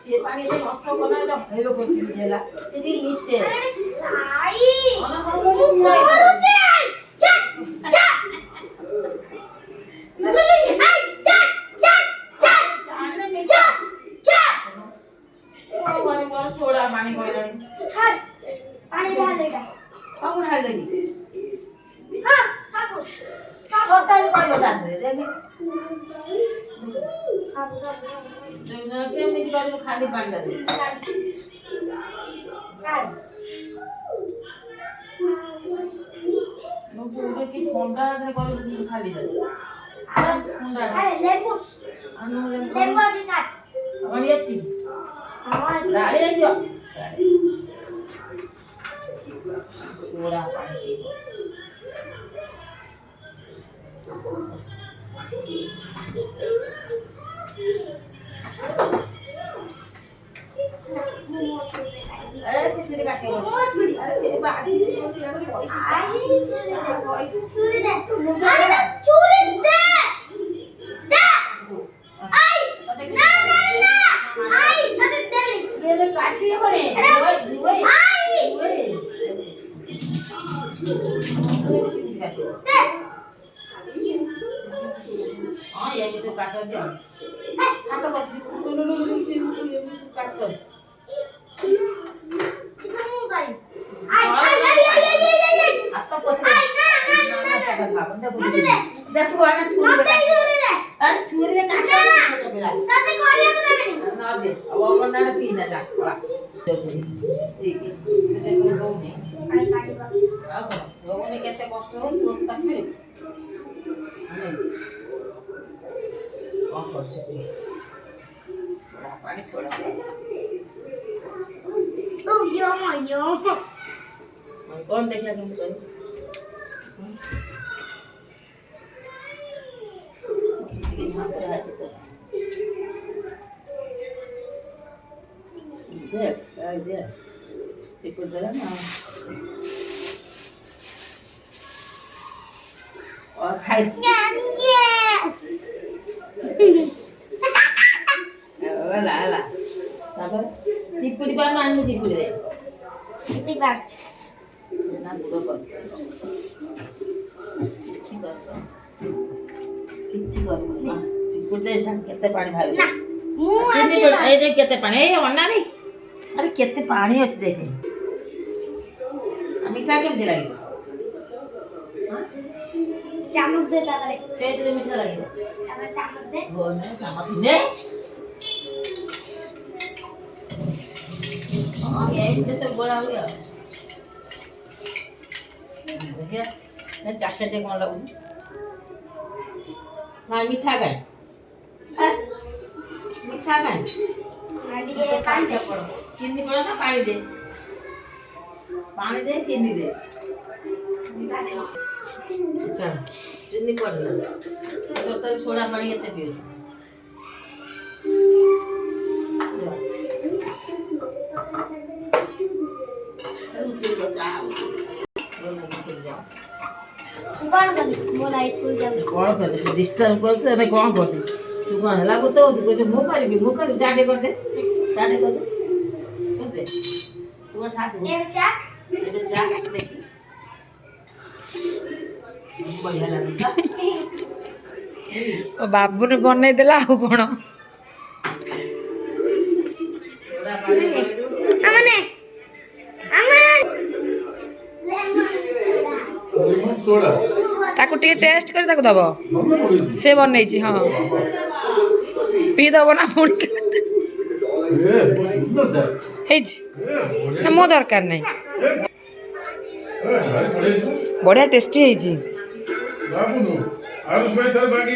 ସେ ପାଣିରେ ନଷ୍ଟ କଲା ହଇବ କରୁଛି ହେଲା ସେଠି ମିଶେ ଆଇ ଅନ କଣ କରୁଛି ଚଟ ଚଟ ଆଇ ଚଟ ଚଟ ଚଟ ପାଣିରେ ମିଶେ ଚଟ ମାନେ ମୋର ସୋଡା ପାଣି କହିଲାଣି ଛାଡ ପାଣି ଢାଲ ଏଟା ସବୁ ଢାଳି ଦେବି ହଁ ସବୁ ତରକାରୀ କରିବ ତା ଦେହରେ ଦେଖି ସବୁ କେମିତି କରିବୁ ଖାଲି ପାଣିଟା ଦେବି ଛାଡ ମୁଁ କହୁଛି କି ଥଣ୍ଡା ଦେହରେ କରିବୁ ଖାଲି ଦେବି ଥଣ୍ଡା ଆରେ ଲେମ୍ବୁ ଲେମ୍ବୁ ଆଦି କାଟ ଆମର ଏତିକି ହଁ ଗାଳି ହେଇଯିବ ସୋଡା ପାଣି ପିଇବ ସେ ଛୁରୀ କାଟିବ ମୋ ଛୁରୀ ଆରେ ସେ ବାଜି ଆଇ ଛୁରୀ ଦେ ଆରେ ଛୁରୀ ଦେ ଦେ ଆଇ ନା ନା ନା ଆଇ ତତେ ଦେବି ये काटी है बने दुए ଆଇ ଦେ हां ये भी तो काट दिया हाथ काट ये भी काट कितना मुंह गई आइ हाथ कोसे आइ ना ना देखो आना छुरी मते छुरी दे अरे छुरी दे काट छोटा पिला तते କରିବାକୁ ଦେବିନି ना दे अब अपन ना पी ना जा ठीक है छोटे को दो नहीं ଆଇ କାଟିବା ଆଉ ଭଉଣୀ କେତେ କଷ୍ଟ ହଉଛି ତୋ ପାଖରେ କଣ କରୁଛୁ ପାଣି ସୋଡ଼ା ଓ ୟୋ ମୟୋ କଣ ଦେଖିବା କେମିତି କରିବୁ ଟିକେ ଝାମ୍ପରା ହେଇଛି ତ देख देख सिकुड़ देला ना और खाई वाला वाला तापर चिपुड़ी पार मानू चिपुड़ी रे कितनी बार ना बुड़ो कर किछि कर ना चिपुड़ी दे छन केते पानी भाई ना मुंह चिनी आदि पड़ ए देख केते पानी ए अन्ना नहीं अरे केते पानी अछि देख मीठा केमती लागियो हां चामच दे तारे सेतरे मीठा लागियो तारे चामच दे हो ना चामच ने हां ये भी सब बोला हो गया देखिए मैं चॉकलेट कौन लगू ना मीठा का मीठा का आदि के पानी दे पड़ो चीनी पड़ा ना पानी दे चीनी दे चल चीनी पड़ ना तो तक सोडा पानी केते पियो कौन कर मोला स्कूल जा कौन कर डिस्टर्ब करते ने कौन करती तू कौन हला को तो कुछ मुंह कर चाटे कर दे तू साथ ये चाक ये जा देखी बढ़िया लगता ओ बाबू ने बनई देला आ कोन थोड़ा पानी हमने लेमन सोडा ताको टे टेस्ट कर ताको दबो मम्मी बोली से बनई छी हां पी दबो ना मुन ए सुंदर था हेज ए बढ़िया ना मो दरकार नहीं ए भारी बढ़िया बढ़िया टेस्टी हेजी बाबू नु आरुष भाई थर बाकी